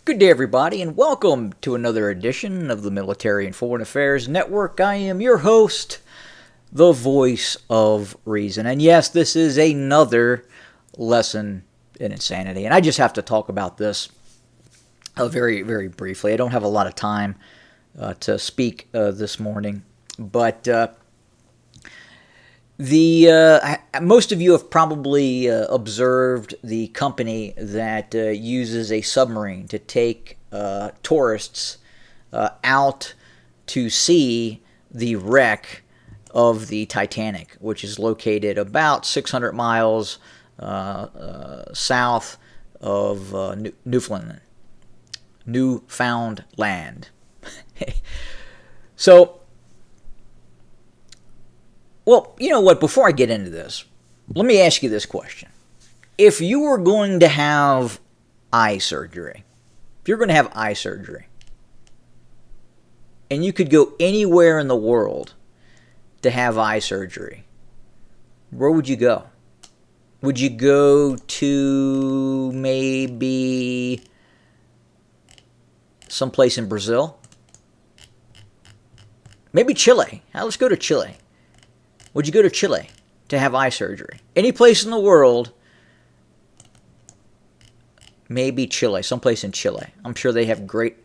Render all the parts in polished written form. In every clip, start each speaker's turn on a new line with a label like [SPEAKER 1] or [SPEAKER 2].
[SPEAKER 1] Good day, everybody, and welcome to another edition of the Military and Foreign Affairs Network. I am your host, the voice of reason. And yes, this is another lesson in insanity. And I just have to talk about this very, very briefly. I don't have a lot of time to speak this morning, but most of you have probably observed the company that uses a submarine to take tourists out to see the wreck of the Titanic, which is located about 600 miles south of Newfoundland. So, well, you know what? Before I get into this, let me ask you this question. If you were going to have eye surgery, and you could go anywhere in the world to have eye surgery, where would you go? Would you go to maybe someplace in Brazil? Maybe Chile. Let's go to Chile. Would you go to Chile to have eye surgery? Any place in the world, maybe Chile, someplace in Chile. I'm sure they have great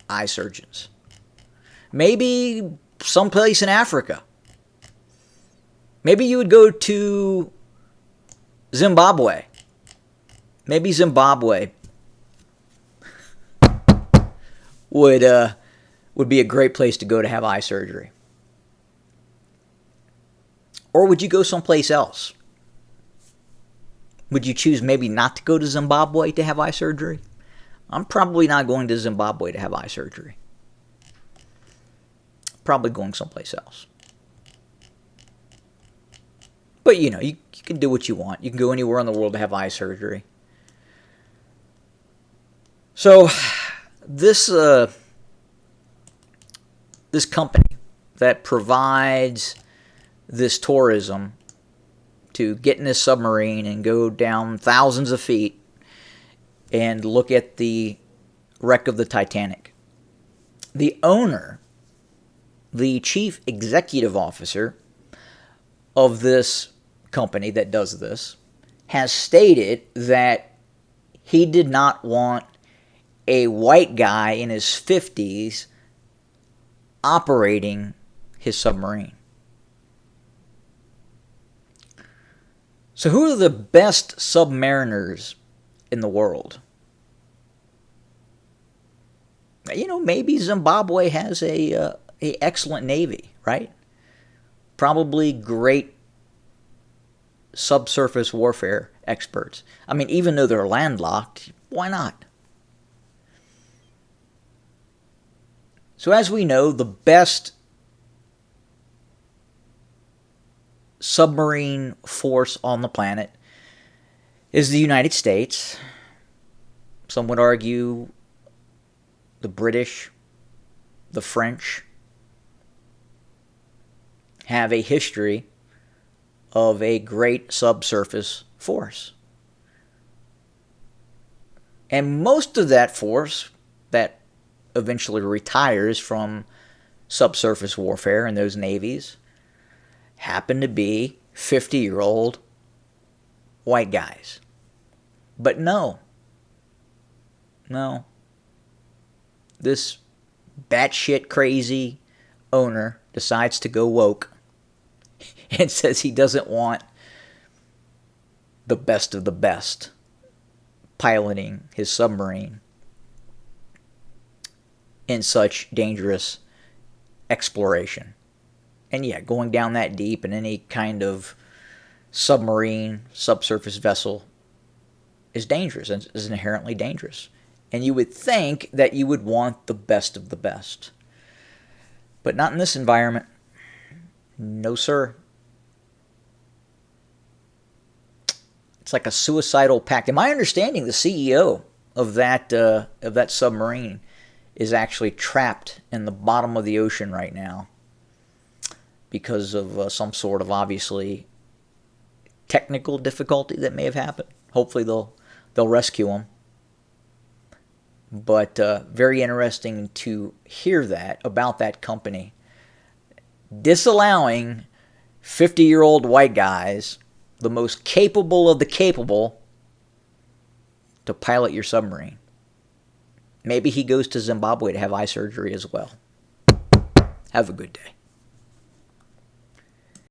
[SPEAKER 1] eye surgeons. Maybe someplace in Africa. Maybe you would go to Zimbabwe. Maybe Zimbabwe would be a great place to go to have eye surgery. Or would you go someplace else? Would you choose maybe not to go to Zimbabwe to have eye surgery? I'm probably not going to Zimbabwe to have eye surgery. Probably going someplace else. But you know, you can do what you want. You can go anywhere in the world to have eye surgery. So, this company that provides this tourism to get in this submarine and go down thousands of feet and look at the wreck of the Titanic. The owner, the chief executive officer of this company that does this, has stated that he did not want a white guy in his 50s operating his submarine. So who are the best submariners in the world? You know, maybe Zimbabwe has a excellent navy, right? Probably great subsurface warfare experts. I mean, even though they're landlocked, why not? So as we know, the best submarine force on the planet is the United States. Some would argue the British, the French have a history of a great subsurface force. And most of that force that eventually retires from subsurface warfare in those navies happen to be 50-year-old white guys. But no. This batshit crazy owner decides to go woke and says he doesn't want the best of the best piloting his submarine in such dangerous exploration. And yeah, going down that deep in any kind of submarine, subsurface vessel is dangerous and is inherently dangerous. And you would think that you would want the best of the best. But not in this environment. No, sir. It's like a suicidal pact. In my understanding, the CEO of that submarine is actually trapped in the bottom of the ocean right now because of some sort of obviously technical difficulty that may have happened. Hopefully they'll rescue him. But very interesting to hear that about that company disallowing 50-year-old white guys, the most capable of the capable, to pilot your submarine. Maybe he goes to Zimbabwe to have eye surgery as well. Have a good day.